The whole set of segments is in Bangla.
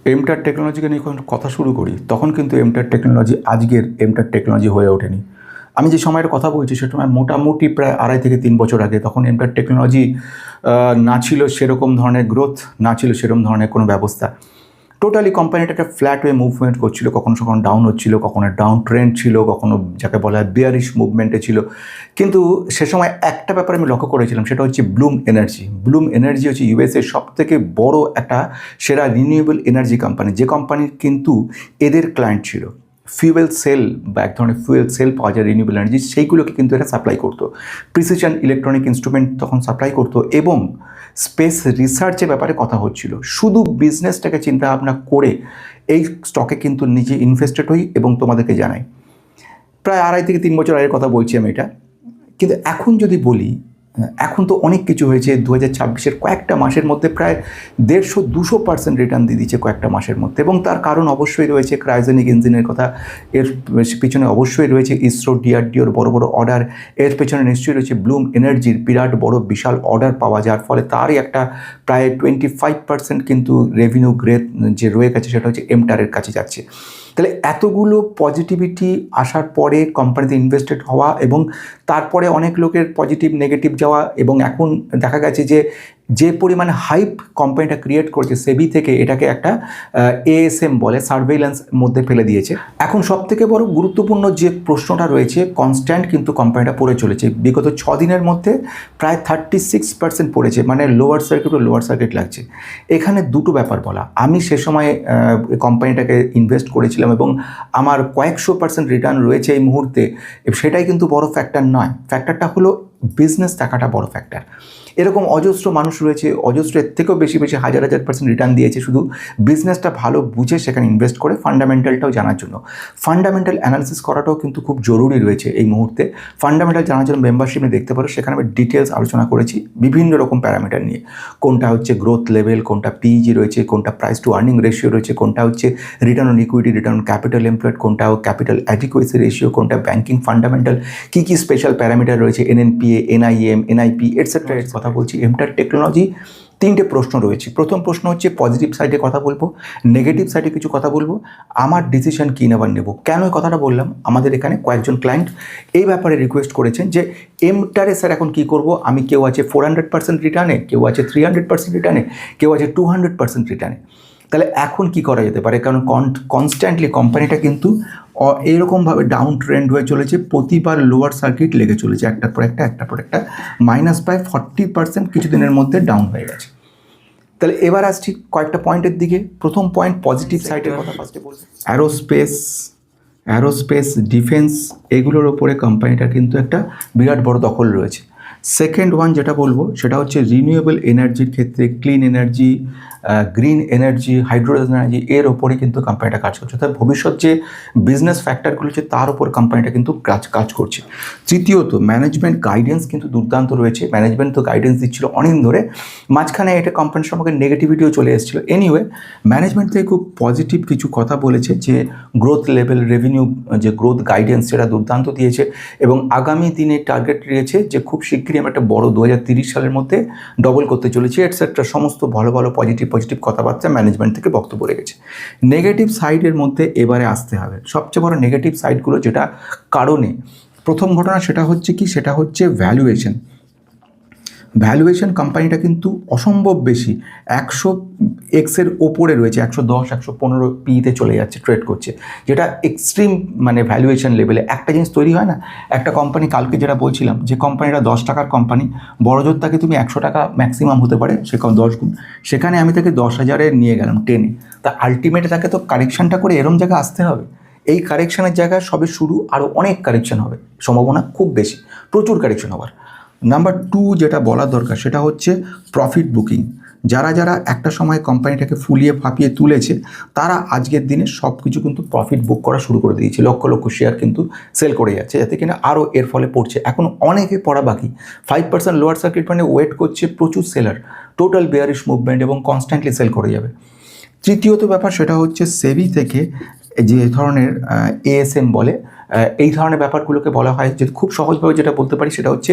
এমটার টেকনোলজিকে নিয়ে যখন কথা শুরু করি তখন কিন্তু এমটার টেকনোলজি আজকের এমটার টেকনোলজি হয়ে ওঠেনি। আমি যে সময়ের কথা বলছি সেটা মোটামুটি প্রায় 2.5 থেকে 3 বছর আগে। তখন এমটার টেকনোলজি না ছিল সেরকম ধরনের গ্রোথ, না ছিল সেরকম ধরনের কোনো ব্যবস্থা। টোটালি কোম্পানিটা একটা ফ্ল্যাট ওয়ে মুভমেন্ট করছিল, কখনো কখনো ডাউন হচ্ছিল, কখনো ডাউন ট্রেন্ড ছিল, কখনো যাকে বলা হয় বিয়ারিশ মুভমেন্টে ছিল। কিন্তু সে সময় একটা ব্যাপার আমি লক্ষ্য করেছিলাম, সেটা হচ্ছে ব্লুম এনার্জি। ব্লুম এনার্জি হচ্ছে ইউএসএর সবথেকে বড় একটা সেরা রিনিউয়েবল এনার্জি কোম্পানি, যে কোম্পানির কিন্তু এদের ক্লায়েন্ট ছিল ফিউয়েল সেল, বা এক ধরনের ফুয়েল সেল পাওয়া যায় রিনিউয়েবল এনার্জি, সেইগুলোকে কিন্তু এটা সাপ্লাই করতো। প্রিসিশন ইলেকট্রনিক ইনস্ট্রুমেন্ট তখন সাপ্লাই করতো, এবং স্পেস রিসার্চের ব্যাপারে কথা হচ্ছিল। শুধু বিজনেসটাকে চিন্তা ভাবনা করে এই স্টকে কিন্তু নিজে ইনভেস্টেড হই এবং তোমাদেরকে জানাই। প্রায় 2.5 থেকে 3 বছর আগের কথা বলছি আমি এটা। কিন্তু এখন যদি বলি, এখন তো অনেক কিছু হয়েছে। 2026-এর কয়েকটা মাসের মধ্যে প্রায় 150-200% রিটার্ন দিয়ে দিচ্ছে কয়েকটা মাসের মধ্যে, এবং তার কারণ অবশ্যই রয়েছে ক্রায়োজেনিক ইঞ্জিনের কথা, এর পিছনে অবশ্যই রয়েছে ইসরো ডিআরডিওর বড় বড় অর্ডার, এর পেছনে নিশ্চয়ই রয়েছে ব্লুম এনার্জির বিরাট বড় বিশাল অর্ডার পাওয়া, যার ফলে তারই একটা প্রায় 25% কিন্তু রেভিনিউ গ্রেথ যে রয়ে গেছে সেটা হচ্ছে এমটারের কাছে যাচ্ছে। তাহলে এতগুলো পজিটিভিটি আসার পরে কোম্পানিতে ইনভেস্টেড হওয়া, এবং তারপরে অনেক লোকের পজিটিভ নেগেটিভ যাওয়া, এবং এখন দেখা গেছে যে পরিমাণে হাইপ কোম্পানিটা ক্রিয়েট করেছে, সেবি থেকে এটাকে একটা এএসএম বলে সার্ভেইলেন্স মধ্যে ফেলে দিয়েছে। এখন সবথেকে বড় গুরুত্বপূর্ণ যে প্রশ্নটা রয়েছে, কনস্ট্যান্ট কিন্তু কোম্পানিটা পড়ে চলেছে। বিগত 6 দিনের মধ্যে প্রায় 36% পড়েছে, মানে লোয়ার সার্কিট ও লোয়ার সার্কিট লাগছে। এখানে দুটো ব্যাপার বলা, আমি সে সময় কোম্পানিটাকে ইনভেস্ট করেছিলাম এবং আমার কয়েকশো পার্সেন্ট রিটার্ন রয়েছে এই মুহূর্তে, সেটাই কিন্তু বড় ফ্যাক্টর নয়। ফ্যাক্টরটা হলো বিজনেস থাকাটা বড় ফ্যাক্টর। এরকম অজস্র মানুষ রয়েছে, অজস্র এর থেকেও বেশি বেশি হাজার পার্সেন্ট রিটার্ন দিয়েছে, শুধু বিজনেসটা ভালো বুঝে সেখানে ইনভেস্ট করে ফান্ডামেন্টালটাও জানার জন্য। ফান্ডামেন্টাল অ্যানালিসিস করাটাও কিন্তু খুব জরুরি রয়েছে এই মুহূর্তে। ফান্ডামেন্টাল জানার জন্য মেম্বারশিপ নিয়ে দেখতে পারো, সেখানে আমি ডিটেলস আলোচনা করেছি বিভিন্ন রকম প্যারামিটার নিয়ে। কোনটা হচ্ছে গ্রোথ লেভেল, কোনটা পিইজি রয়েছে, কোনটা প্রাইস টু আর্নিং রেশিও রয়েছে, কোনটা হচ্ছে return on equity, return on capital employed, কোনটা ক্যাপিটাল অ্যাডিকুয়েসি রেশিও, কোনটা ব্যাঙ্কিং ফান্ডামেন্টাল, কী কী স্পেশাল প্যারামিটার রয়েছে, এনএনপিএ, এনআইএম, এনআইপি এটসেট্রা। এর কথা বলছি। এমটার টেকনোলজি 3টে প্রশ্ন রয়েছে। প্রথম প্রশ্ন হচ্ছে পজিটিভ সাইডে কথা বলবো, নেগেটিভ সাইডে কিছু কথা বলবো, আমার ডিসিশন কী নেবার নেব। কেন এই কথাটা বললাম, আমাদের এখানে কয়েকজন ক্লায়েন্ট এই ব্যাপারে রিকোয়েস্ট করেছেন যে এমটারে স্যার এখন কী করব। আমি কেউ আছে 400% রিটার্নে, কেউ আছে 300% রিটার্নে, কেউ আছে 200% রিটার্নে। তাহলে এখন কি করা যেতে পারে, কারণ কনস্ট্যান্টলি কোম্পানিটা কিন্তু এইরকমভাবে ডাউন ট্রেন্ড হয়ে চলেছে, প্রতিবার লোয়ার সার্কিট লেগে চলেছে, একটার পর একটা মাইনাস প্রায় 40% কিছুদিনের মধ্যে ডাউন হয়ে গেছে। তাহলে এবার আসছি কয়েকটা পয়েন্টের দিকে। প্রথম পয়েন্ট পজিটিভ সাইডের কথা ফার্স্টে বলছি। অ্যারোস্পেস ডিফেন্স এগুলোর ওপরে কোম্পানিটার কিন্তু একটা বিরাট বড় দখল রয়েছে। সেকেন্ড ওয়ান যেটা বলবো সেটা হচ্ছে রিনিউয়েবল এনার্জির ক্ষেত্রে clean energy, green energy, hydrogen energy, এর ওপরে কিন্তু কোম্পানিটা কাজ করছে। তাই ভবিষ্যৎ যে বিজনেস ফ্যাক্টরগুলো হচ্ছে তার উপর কোম্পানিটা কিন্তু কাজ করছে। তৃতীয়ত ম্যানেজমেন্ট গাইডেন্স কিন্তু দুর্দান্ত রয়েছে। ম্যানেজমেন্ট তো গাইডেন্স দিচ্ছিল অনেকদিন ধরে, মাঝখানে এটা কোম্পানির সম্পর্কে নেগেটিভিটিও চলে এসেছিলো। এনিওয়ে ম্যানেজমেন্ট থেকে খুব পজিটিভ কিছু কথা বলেছে, যে গ্রোথ লেভেল, রেভিনিউ, যে গ্রোথ গাইডেন্স সেটা দুর্দান্ত দিয়েছে, এবং আগামী দিনে টার্গেট রয়েছে যে খুব শীঘ্রই আমরা একটা বড় 2030 সালের মধ্যে ডবল করতে চলেছি এটসেট্রা। সমস্ত ভালো ভালো পজিটিভ কথাবার্তা ম্যানেজমেন্ট থেকে বক্তব্য রেখেছে। নেগেটিভ সাইডের মধ্যে এবারে আসতে হবে। সবচেয়ে বড় নেগেটিভ সাইডগুলো যেটা কারণে, প্রথম ঘটনা সেটা হচ্ছে কি, সেটা হচ্ছে ভ্যালুয়েশন কোম্পানিটা কিন্তু অসম্ভব বেশি, 100x-এর ওপরে রয়েছে, 110, 115 পিতে চলে যাচ্ছে, ট্রেড করছে, যেটা এক্সট্রিম মানে ভ্যালুয়েশন লেভেলে। একটা জিনিস তৈরি হয় না, একটা কোম্পানি, কালকে যেটা বলছিলাম যে কোম্পানিটা 10 টাকার কোম্পানি, বড় জোর তাকে তুমি 100 টাকা ম্যাক্সিমাম হতে পারে, সে 10 গুণ, সেখানে আমি তাকে 10,000-এ নিয়ে গেলাম, 10-এ, তা আলটিমেটে তাকে তো কারেকশানটা করে এরম জায়গায় আসতে হবে। এই কারেকশানের জায়গায় সবে শুরু, আরও অনেক কারেকশান হবে, সম্ভাবনা খুব বেশি, প্রচুর কারেকশান হবার। নাম্বার 2 যেটা বলা দরকার সেটা হচ্ছে প্রফিট বুকিং। যারা একটা সময় কোম্পানিটাকে ফুলিয়ে ফাঁপিয়ে তুলেছে, তারা আজকের দিনে সব কিছু কিন্তু প্রফিট বুক করা শুরু করে দিয়েছে, লক্ষ লক্ষ শেয়ার কিন্তু সেল করে যাচ্ছে, যাতে কিনা আরও এর ফলে পড়ছে। এখন অনেকে পড়া বাকি, 5% লোয়ার সার্কিট মানে ওয়েট করছে প্রচুর সেলার, টোটাল বেয়ারিশ মুভমেন্ট, এবং কনস্ট্যান্টলি সেল করে যাবে। তৃতীয়ত ব্যাপার সেটা হচ্ছে সেবি থেকে যে ধরনের এএসএম বলে, এই ধরনের ব্যাপারগুলোকে বলা হয়, যে খুব সহজভাবে যেটা বলতে পারি সেটা হচ্ছে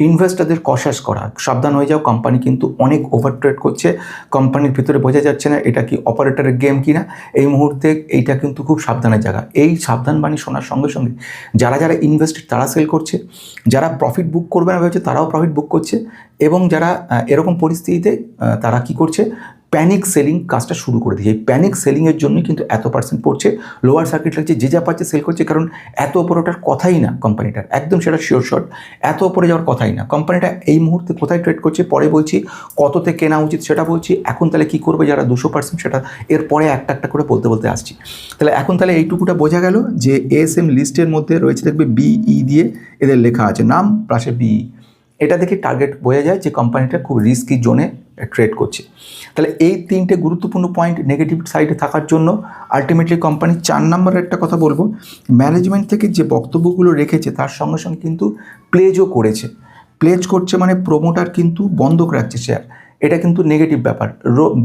ইনভেস্টরদের কশাস করা, সাবধান হয়ে যাও, কোম্পানি কিন্তু অনেক ওভার ট্রেড করছে, কোম্পানির ভিতরে বোঝা যাচ্ছে না এটা কি অপারেটরের গেম কিনা, এই মুহূর্তে এইটা কিন্তু খুব সাবধানের জায়গা। এই সাবধান বাণী শোনার সঙ্গে সঙ্গে যারা যারা ইনভেস্টেড তারা সেল করছে, যারা প্রফিট বুক করবে না ভেবেছে তারাও প্রফিট বুক করছে, এবং যারা এরকম পরিস্থিতিতে তারা কি করছে, প্যানিক সেলিং কাজটা শুরু করে দিয়েছে। এই প্যানিক সেলিংয়ের জন্যই কিন্তু এত পার্সেন্ট পড়ছে, লোয়ার সার্কিট লাগছে, যে যা পাচ্ছে সেল করছে, কারণ এত ওপরে ওঠার কথাই না কোম্পানিটার, একদম সেটা শিওর শট, এত ওপরে যাওয়ার কথাই না। কোম্পানিটা এই মুহূর্তে কোথায় ট্রেড করছে পরে বলছি, কততে কেনা উচিত সেটা বলছি, এখন তাহলে কী করবে যারা 200% সেটা এরপরে একটা একটা করে বলতে বলতে আসছি। তাহলে এখন তাহলে এইটুকুটা বোঝা গেল যে এএসএম লিস্টের মধ্যে রয়েছে, দেখবে বিই দিয়ে এদের লেখা আছে, নাম প্লাসে বিই, এটা দেখে টার্গেট বোঝা যায় যে কোম্পানিটা খুব রিস্কি জোনে ট্রেড করছে। তাহলে এই তিনটে গুরুত্বপূর্ণ পয়েন্ট নেগেটিভ সাইডে থাকার জন্য আলটিমেটলি কোম্পানি 4 নম্বরের একটা কথা বলবো, ম্যানেজমেন্ট থেকে যে বক্তব্যগুলো রেখেছে তার সঙ্গে সঙ্গে কিন্তু প্লেজও করেছে। প্লেজ করছে মানে প্রোমোটার কিন্তু বন্ধক রাখছে শেয়ার, এটা কিন্তু নেগেটিভ ব্যাপার।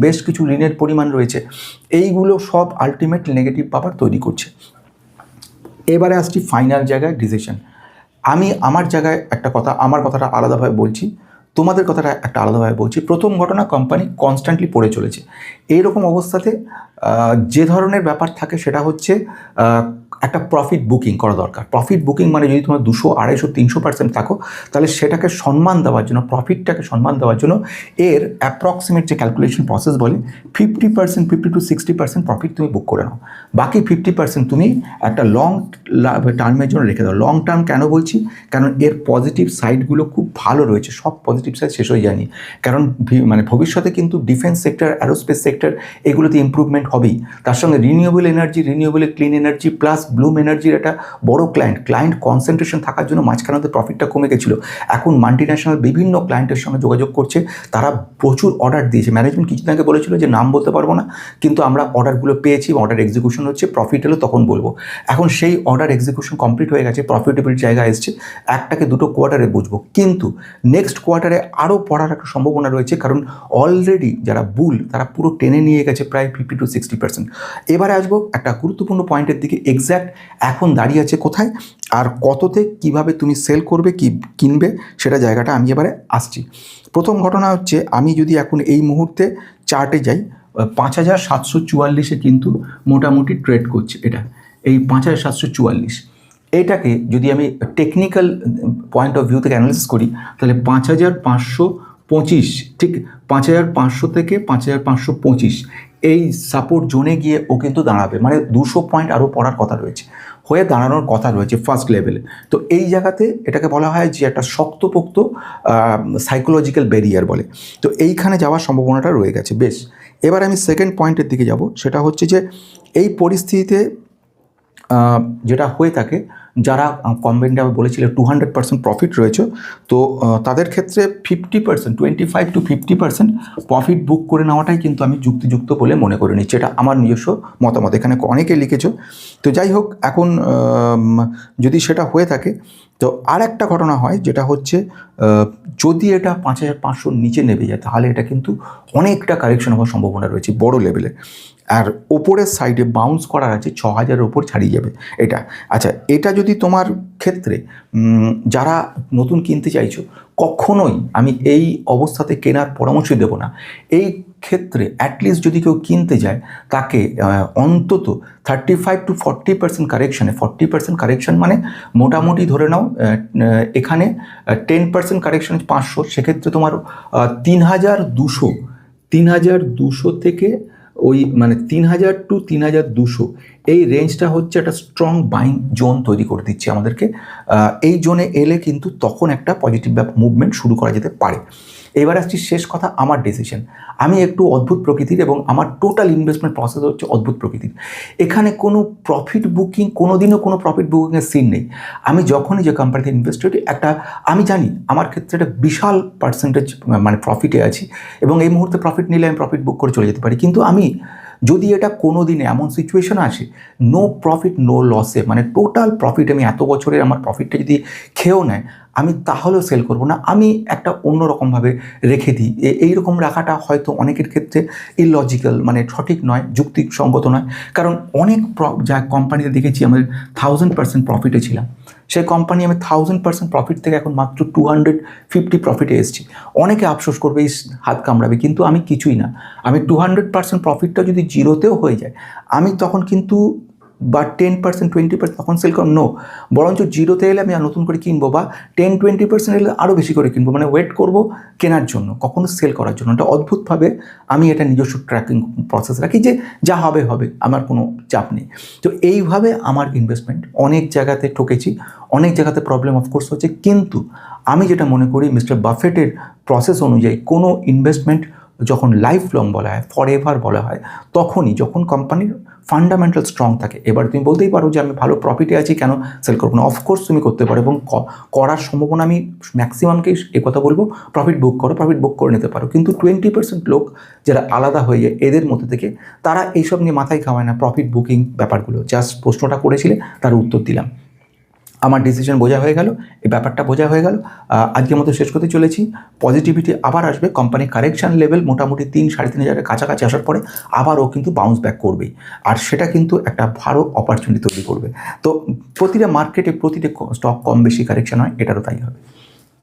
বেশ কিছু ঋণের পরিমাণ রয়েছে, এইগুলো সব আলটিমেট নেগেটিভ ব্যাপার তৈরি করছে। এবারে আসছি ফাইনাল জায়গায় ডিসিশন। আমি আমার জায়গায় একটা কথা, আমার কথাটা আলাদাভাবে বলছি, তোমাদের কথাটা একটা আলাদাভাবে বলছি। প্রথম ঘটনা, কোম্পানি কনস্ট্যান্টলি পড়ে চলেছে। এইরকম অবস্থাতে যে ধরনের ব্যাপার থাকে সেটা হচ্ছে একটা প্রফিট বুকিং করা দরকার। প্রফিট বুকিং মানে যদি তোমরা 200, 250, 300% থাকো, তাহলে সেটাকে সম্মান দেওয়ার জন্য, প্রফিটটাকে সম্মান দেওয়ার জন্য এর অ্যাপ্রক্সিমেট যে ক্যালকুলেশন প্রসেস বলে 50%, 50 to 60% প্রফিট তুমি বুক করে নাও, বাকি 50% তুমি একটা লং টার্মের জন্য রেখে দাও। লং টার্ম কেন বলছি, কারণ এর পজিটিভ সাইডগুলো খুব ভালো রয়েছে, সব পজিটিভ সাইড শেষ হয়ে যায়নি, কারণ মানে ভবিষ্যতে কিন্তু ডিফেন্স সেক্টর, অ্যারোস্পেস সেক্টর এগুলোতে ইম্প্রুভমেন্ট হবেই। তার সঙ্গে renewable energy, renewable clean energy plus Bloom এনার্জির একটা বড় ক্লায়েন্ট কনসেন্ট্রেশন থাকার জন্য মাঝখানে প্রফিটটা কমে গেছিলো। এখন মাল্টিন্যাশনাল বিভিন্ন ক্লায়েন্টের সঙ্গে যোগাযোগ করছে, তারা প্রচুর অর্ডার দিয়েছে। ম্যানেজমেন্ট কিছুদিন আগে বলেছিল যে নাম বলতে পারবো না, কিন্তু আমরা অর্ডারগুলো পেয়েছি, অর্ডার এক্সিকিউশন হচ্ছে, প্রফিট এলো তখন বলবো। এখন সেই অর্ডার এক্সিকিউশন কমপ্লিট হয়ে গেছে, প্রফিটেবল জায়গায় এসছে, একটাকে দুটো কোয়ার্টারে বুঝবো, কিন্তু নেক্সট কোয়ার্টারে আরও পড়ার একটা সম্ভাবনা রয়েছে, কারণ অলরেডি যারা বুল তারা পুরো টেনে নিয়ে গেছে প্রায় 50 to 60%। এবারে আসবো একটা গুরুত্বপূর্ণ পয়েন্টের দিকে, এক্স্যাক্ট এখন দাঁড়িয়ে আছে কোথায় আর কততে কিভাবে তুমি সেল করবে, কি কিনবে, সেটা জায়গাটা আমি এবারে আসছি। প্রথম ঘটনা হচ্ছে, আমি যদি এখন এই মুহূর্তে চার্টে যাই, 5744-এ কিন্তু মোটামুটি ট্রেড করছে এটা, এই 5744, এটাকে যদি আমি টেকনিক্যাল পয়েন্ট অফ ভিউ থেকে অ্যানালিসিস করি, তাহলে 5525, ঠিক 5500 থেকে 5525 এই সাপোর্ট জোনে গিয়ে ও কিন্তু দাঁড়াবে, মানে 200 পয়েন্ট আরও পড়ার কথা রয়েছে, হয়ে দাঁড়ানোর কথা রয়েছে ফার্স্ট লেভেলে। তো এই জায়গাতে এটাকে বলা হয় যে একটা শক্তপোক্ত সাইকোলজিক্যাল ব্যারিয়ার বলে, তো এইখানে যাওয়ার সম্ভাবনাটা রয়ে গেছে। বেশ, এবার আমি সেকেন্ড পয়েন্টের দিকে যাব, সেটা হচ্ছে যে এই পরিস্থিতিতে যেটা হয়ে থাকে, যারা কোম্পানিটা বলেছিল 200% প্রফিট রয়েছে, তো তাদের ক্ষেত্রে 50%, 25 to 50% প্রফিট বুক করে নেওয়াটাই কিন্তু আমি যুক্তিযুক্ত বলে মনে করে নিচ্ছি। এটা আমার নিজস্ব মতামত, এখানে অনেকে লিখেছো। তো যাই হোক, এখন যদি সেটা হয়ে থাকে, তো আর একটা ঘটনা হয় যেটা হচ্ছে, যদি এটা 5500 নিচে নেমে যায়, তাহলে এটা কিন্তু অনেকটা কারেকশন হওয়ার সম্ভাবনা রয়েছে বড় লেভেলে, আর ওপরের সাইডে বাউন্স করার আছে 6000-এর ওপর ছাড়িয়ে যাবে এটা। আচ্ছা, এটা যদি তোমার ক্ষেত্রে যারা নতুন কিনতে চাইছো, কখনোই আমি এই অবস্থাতে কেনার পরামর্শ দেব না। এই ক্ষেত্রে অ্যাটলিস্ট যদি কেউ কিনতে যায়, তাকে অন্তত 35 to 40% কারেকশানে, 40% কারেকশান মানে মোটামুটি ধরে নাও এখানে 10% কারেকশান 500, সেক্ষেত্রে তোমার 3200 থেকে ওই মানে 3000 to 3200 এই রেঞ্জটা হচ্ছে একটা স্ট্রং বাইং জোন তৈরি করে দিচ্ছে আমাদেরকে। এই জোনে এলে কিন্তু তখন একটা পজিটিভ মুভমেন্ট শুরু করা যেতে পারে। এবার আসছি শেষ কথা, আমার ডিসিশন। আমি একটু অদ্ভুত প্রকৃতির এবং আমার টোটাল ইনভেস্টমেন্ট প্রসেস হচ্ছে অদ্ভুত প্রকৃতির। এখানে কোনো প্রফিট বুকিং, কোনোদিনও কোনো প্রফিট বুকিংয়ের সিন নেই। আমি যখনই যে কোম্পানিতে ইনভেস্ট করি, আমি জানি আমার ক্ষেত্রে একটা বিশাল পার্সেন্টেজ মানে প্রফিটে আছি, এবং এই মুহূর্তে প্রফিট নিলে আমি প্রফিট বুক করে চলে যেতে পারি, কিন্তু আমি যদি এটা কোনো দিনে এমন সিচুয়েশন আসে নো প্রফিট নো লসে, মানে টোটাল প্রফিট, আমি এত বছরের আমার প্রফিটটা যদি খেয়েও নেয়, আমি তাহলেও সেল করব না, আমি একটা অন্যরকমভাবে রেখে দিই। এইরকম রাখাটা হয়তো অনেকের ক্ষেত্রে ইললজিক্যাল, মানে সঠিক নয়, যুক্তিসঙ্গত নয়। কারণ অনেক যা কোম্পানিতে দেখেছি আমাদের 1000% প্রফিটে ছিলাম, সেই কোম্পানি আমি 1000% প্রফিট থেকে এখন মাত্র 250 প্রফিটে এসেছি। অনেকে আফসোস করবে, হাত কামড়াবে, কিন্তু আমি কিছুই না। আমি 200% প্রফিটটা যদি জিরোতেও হয়ে যায়, আমি তখন কিন্তু বা 10% 20% তখন সেল করব নো, বরঞ্চ জিরোতে এলে আমি আর নতুন করে কিনবো, বা 10-20% এলে আরও বেশি করে কিনবো, মানে ওয়েট করব কেনার জন্য, কখনো সেল করার জন্য। এটা অদ্ভুতভাবে আমি এটা নিজস্ব ট্র্যাকিং প্রসেস রাখি যে যা হবে হবে, আমার কোনো চাপ নেই। তো এইভাবে আমার ইনভেস্টমেন্ট অনেক জায়গাতে ঠকেছি, অনেক জায়গাতে প্রবলেম অফকোর্স হচ্ছে, কিন্তু আমি যেটা মনে করি মিস্টার বাফেটের প্রসেস অনুযায়ী কোনো ইনভেস্টমেন্ট যখন লাইফ লং বলা হয়, ফর এভার বলা হয়, তখনই যখন কোম্পানির ফান্ডামেন্টাল স্ট্রং থাকে। এবার তুমি বলতেই পারো যে আমি ভালো প্রফিটে আছি, কেন সেল করবো না? অফকোর্স তুমি করতে পারো, এবং করার সম্ভাবনা আমি ম্যাক্সিমামকেই কথা বলবো, প্রফিট বুক করো, প্রফিট বুক করে নিতে পারো। কিন্তু 20% লোক যারা আলাদা হয়ে যায় এদের মধ্যে থেকে, তারা এইসব নিয়ে মাথায় খাওয়ায় না, প্রফিট বুকিং ব্যাপারগুলো। জাস্ট প্রশ্নটা করেছিলে, তার উত্তর দিলাম। আমার ডিসিশন বোঝা হয়ে গেল, এই ব্যাপারটা বোঝা হয়ে গেল। আজকের মতো শেষ করতে চলেছি। পজিটিভিটি আবার আসবে, কোম্পানি কারেকশান লেভেল মোটামুটি 3-3.5 কাছাকাছি আসার পরে আবার ও কিন্তু বাউন্স ব্যাক করবেই, আর সেটা কিন্তু একটা ভালো অপরচুনিটি তৈরি করবে। তো প্রতিটা মার্কেটে প্রতিটা স্টক কম বেশি কারেকশান হয়, এটারও তাই হবে।